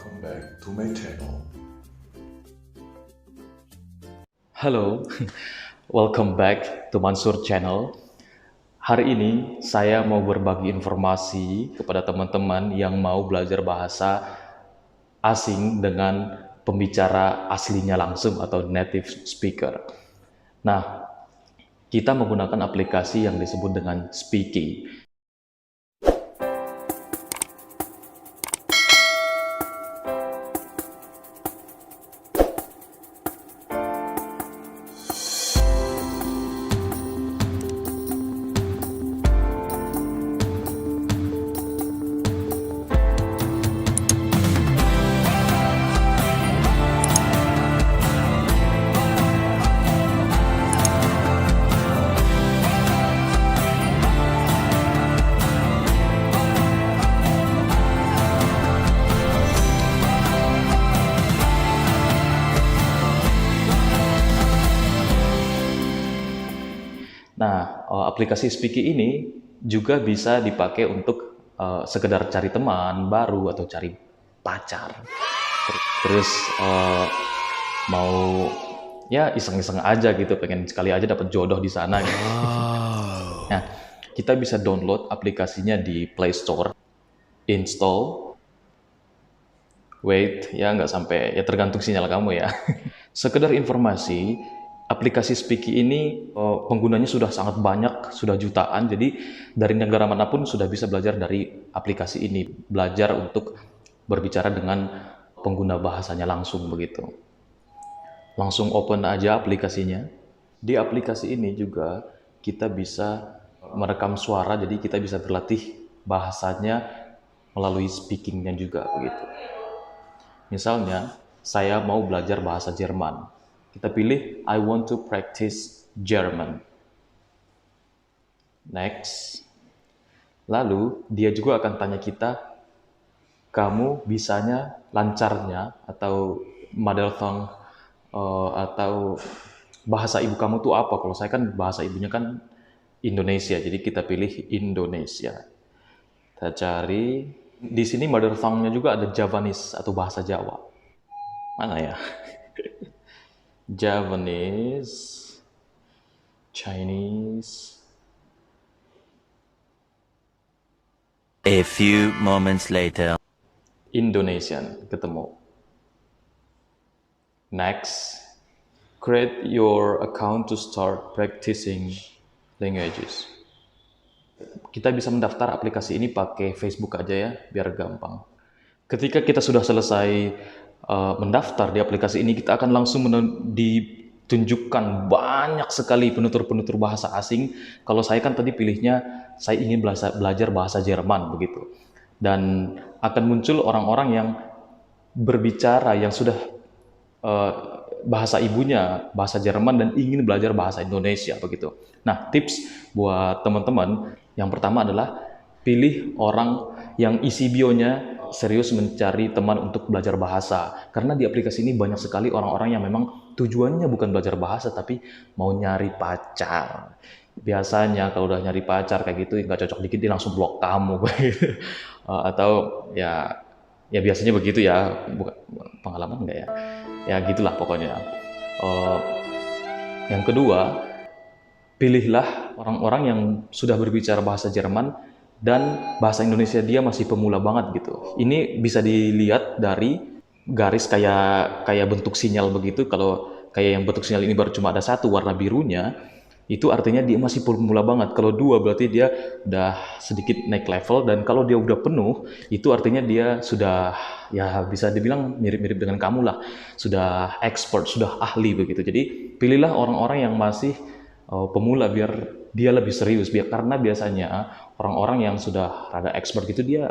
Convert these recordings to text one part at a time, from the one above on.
Welcome back to my channel. Halo, welcome back to Mansur Channel. Hari ini saya mau berbagi informasi kepada teman-teman yang mau belajar bahasa asing dengan pembicara aslinya langsung atau native speaker. Nah, kita menggunakan aplikasi yang disebut dengan Speaky. Nah, aplikasi Speaky ini juga bisa dipakai untuk sekedar cari teman baru atau cari pacar. Terus mau ya iseng-iseng aja gitu, pengen sekali aja dapat jodoh di sana gitu. Nah, kita bisa download aplikasinya di Play Store, install, wait, ya nggak sampai, ya tergantung sinyal kamu ya. Sekedar informasi, aplikasi Speaky ini penggunanya sudah sangat banyak, sudah jutaan, jadi dari negara manapun sudah bisa belajar dari aplikasi ini, belajar untuk berbicara dengan pengguna bahasanya langsung begitu. Langsung open aja aplikasinya. Di aplikasi ini juga kita bisa merekam suara, jadi kita bisa berlatih bahasanya melalui speakingnya juga begitu. Misalnya, saya mau belajar bahasa Jerman. Kita pilih I want to practice German. Next. Lalu, dia juga akan tanya kita, kamu bisanya, lancarnya, atau mother tongue, atau bahasa ibu kamu tuh apa? Kalau saya kan bahasa ibunya kan Indonesia, jadi kita pilih Indonesia. Kita cari, di sini mother tongue-nya juga ada Javanese atau bahasa Jawa. Mana ya? Javanese, Chinese. A few moments later. Indonesian, ketemu. Next, create your account to start practicing languages. Kita bisa mendaftar aplikasi ini pakai Facebook aja ya, biar gampang. Ketika kita sudah selesai mendaftar di aplikasi ini, kita akan langsung ditunjukkan banyak sekali penutur-penutur bahasa asing. Kalau saya kan tadi pilihnya, saya ingin belajar bahasa Jerman begitu. Dan akan muncul orang-orang yang berbicara, yang sudah bahasa ibunya, bahasa Jerman, dan ingin belajar bahasa Indonesia begitu. Nah, tips buat teman-teman, yang pertama adalah pilih orang yang isi bio-nya serius mencari teman untuk belajar bahasa. Karena di aplikasi ini banyak sekali orang-orang yang memang tujuannya bukan belajar bahasa, tapi mau nyari pacar. Biasanya kalau udah nyari pacar kayak gitu, nggak cocok dikit dia langsung blok kamu. Atau ya biasanya begitu ya, bukan pengalaman enggak ya? Ya gitulah pokoknya. Yang kedua, pilihlah orang-orang yang sudah berbicara bahasa Jerman dan bahasa Indonesia dia masih pemula banget gitu. Ini bisa dilihat dari garis kayak bentuk sinyal begitu. Kalau kayak yang bentuk sinyal ini baru cuma ada satu warna birunya, itu artinya dia masih pemula banget. Kalau dua berarti dia udah sedikit naik level, dan kalau dia udah penuh itu artinya dia sudah, ya bisa dibilang mirip-mirip dengan kamu lah, sudah expert, sudah ahli begitu. Jadi pilihlah orang-orang yang masih pemula biar dia lebih serius, karena biasanya orang-orang yang sudah rada expert gitu dia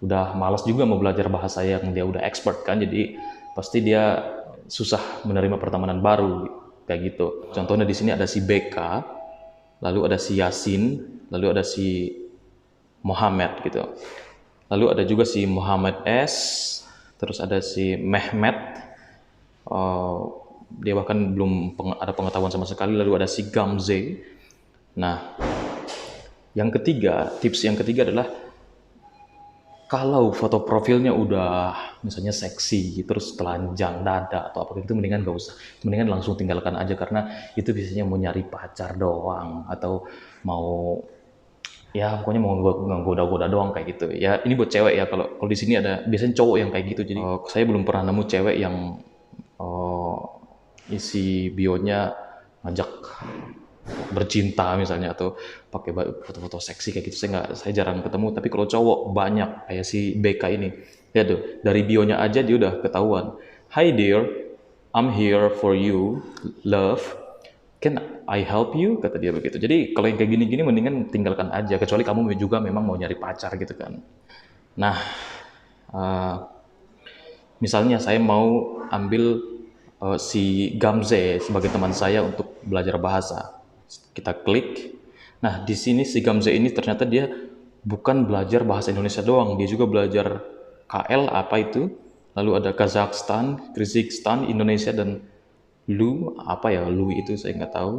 udah malas juga mau belajar bahasa yang dia udah expert kan, jadi pasti dia susah menerima pertemanan baru kayak gitu. Contohnya di sini ada si BK, lalu ada si Yasin, lalu ada si Muhammad gitu. Lalu ada juga si Muhammad S, terus ada si Mehmet, dia bahkan belum ada pengetahuan sama sekali. Lalu ada si Gamze. Nah, yang ketiga, tips yang ketiga adalah Kalau foto profilnya udah misalnya seksi, terus telanjang dada atau apa gitu, mendingan gak usah. Mendingan langsung tinggalkan aja karena itu biasanya mau nyari pacar doang atau mau ya pokoknya mau goda-goda doang kayak gitu. Ya ini buat cewek ya. Kalau di sini ada biasanya cowok yang kayak gitu. Jadi saya belum pernah nemu cewek yang eh, isi bionya ngajak bercinta misalnya atau pakai foto-foto seksi kayak gitu saya jarang ketemu. Tapi kalau cowok banyak kayak si BK ini, lihat tuh dari bionya aja dia udah ketahuan. Hi dear, I'm here for you, love, can I help you, kata dia begitu. Jadi kalau yang kayak gini-gini mendingan tinggalkan aja, kecuali kamu juga memang mau nyari pacar gitu kan. Nah, eh, misalnya saya mau ambil si Gamze sebagai teman saya untuk belajar bahasa. Kita klik. Nah, di sini si Gamze ini ternyata dia bukan belajar bahasa Indonesia doang, dia juga belajar KL apa itu, lalu ada Kazakhstan, Kyrgyzstan, Indonesia, dan Lu apa ya, Lu itu saya nggak tahu.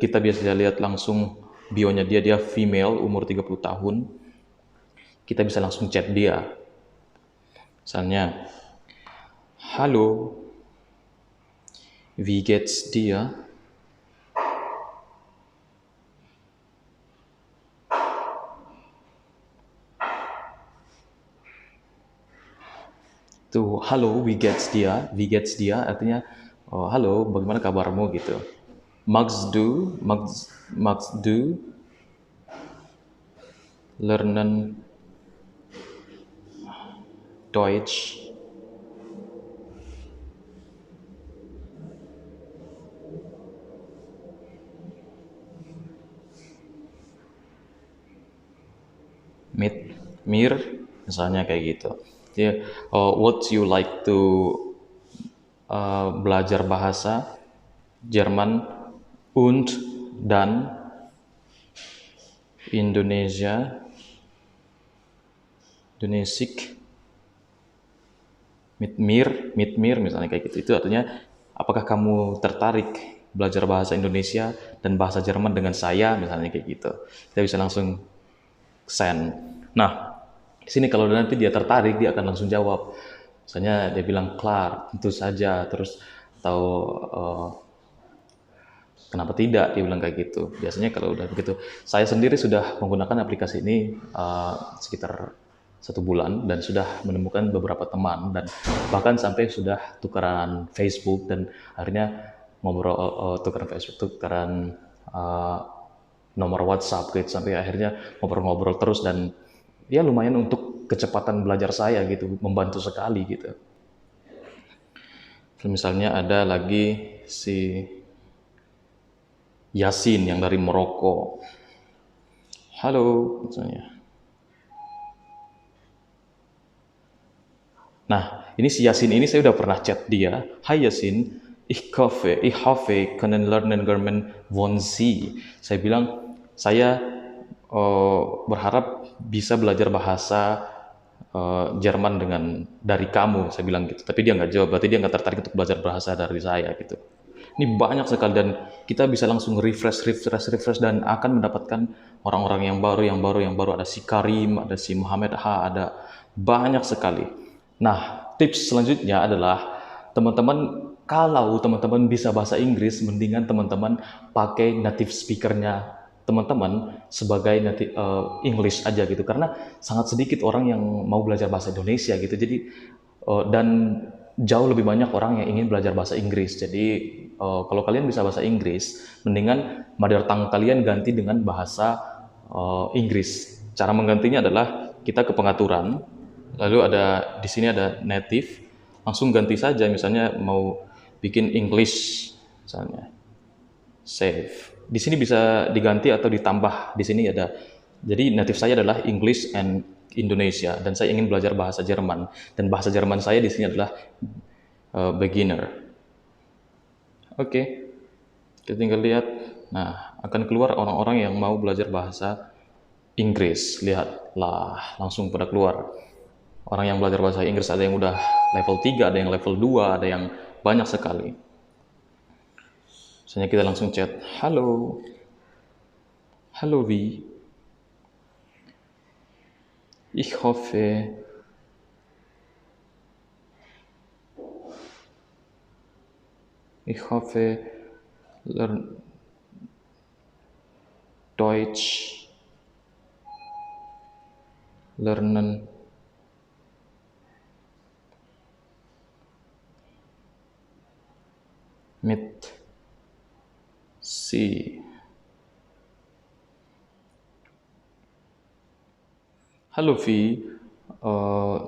Kita bisa lihat langsung bionya dia female, umur 30 tahun. Kita bisa langsung chat dia. Misalnya, halo, wie geht's dir? Tuh, halo, wie geht's dir artinya, oh, halo, bagaimana kabarmu gitu. Magst du lernen Deutsch? Mit mir misalnya kayak gitu. Jadi, what you like to belajar bahasa Jerman und dan Indonesia, Indonesik, mit mir misalnya kayak gitu. Itu artinya apakah kamu tertarik belajar bahasa Indonesia dan bahasa Jerman dengan saya misalnya kayak gitu. Kita bisa langsung send. Nah, di sini kalau nanti dia tertarik, dia akan langsung jawab. Misalnya dia bilang klar, tentu saja, terus atau kenapa tidak, dia bilang kayak gitu. Biasanya kalau udah begitu, saya sendiri sudah menggunakan aplikasi ini sekitar 1 bulan dan sudah menemukan beberapa teman dan bahkan sampai sudah tukaran Facebook dan akhirnya ngobrol, tukaran Facebook, tukaran uh, nomor WhatsApp gitu sampai akhirnya ngobrol-ngobrol terus dan ya lumayan untuk kecepatan belajar saya gitu, membantu sekali gitu. Misalnya ada lagi si Yasin yang dari Maroko. Halo, misalnya. Nah, ini si Yasin ini saya udah pernah chat dia. Hai Yasin, ich hoffe können lernen German von Sie. Saya bilang, saya berharap bisa belajar bahasa Jerman dari kamu. Saya bilang gitu. Tapi dia nggak jawab, berarti dia nggak tertarik untuk belajar bahasa dari saya gitu. Ini banyak sekali dan kita bisa langsung refresh dan akan mendapatkan orang-orang yang baru. Ada si Karim, ada si Muhammad H, ada banyak sekali. Nah, tips selanjutnya adalah teman-teman kalau teman-teman bisa bahasa Inggris, mendingan teman-teman pakai native speakernya teman-teman sebagai native English aja gitu karena sangat sedikit orang yang mau belajar bahasa Indonesia gitu. Jadi dan jauh lebih banyak orang yang ingin belajar bahasa Inggris. Jadi kalau kalian bisa bahasa Inggris, mendingan mother tongue kalian ganti dengan bahasa Inggris. Cara menggantinya adalah kita ke pengaturan, lalu ada di sini ada native, langsung ganti saja. Misalnya mau bikin English, misalnya save. Di sini bisa diganti atau ditambah. Di sini ada. Jadi native saya adalah English and Indonesia dan saya ingin belajar bahasa Jerman dan bahasa Jerman saya di sini adalah beginner. Oke, kita tinggal lihat. Nah, akan keluar orang-orang yang mau belajar bahasa Inggris. Lihatlah, langsung pada keluar. Orang yang belajar bahasa Inggris ada yang udah level 3, ada yang level 2, ada yang banyak sekali. Misalnya kita langsung chat, halo, halo Vi, Ich hoffe, ich hoffe, Deutsch lernen mit Sie. Halo Vi,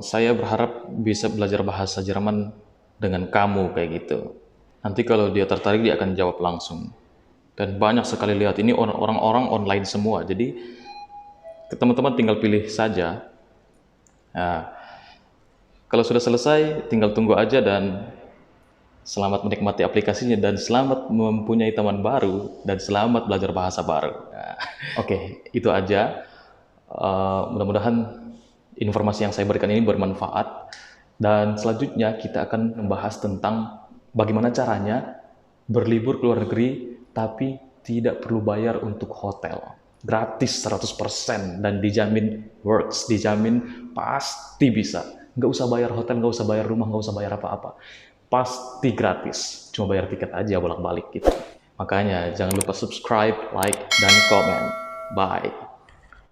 saya berharap bisa belajar bahasa Jerman dengan kamu kayak gitu. Nanti kalau dia tertarik dia akan jawab langsung. Dan banyak sekali lihat ini orang-orang online semua. Jadi teman-teman tinggal pilih saja. Nah, kalau sudah selesai tinggal tunggu aja dan selamat menikmati aplikasinya dan selamat mempunyai teman baru dan selamat belajar bahasa baru. Nah, Oke, itu aja. Mudah-mudahan informasi yang saya berikan ini bermanfaat. Dan selanjutnya kita akan membahas tentang bagaimana caranya berlibur ke luar negeri tapi tidak perlu bayar untuk hotel. Gratis 100% dan dijamin works, dijamin pasti bisa. Nggak usah bayar hotel, nggak usah bayar rumah, nggak usah bayar apa-apa. Pasti gratis, cuma bayar tiket aja bolak-balik gitu. Makanya jangan lupa subscribe, like, dan komen. Bye.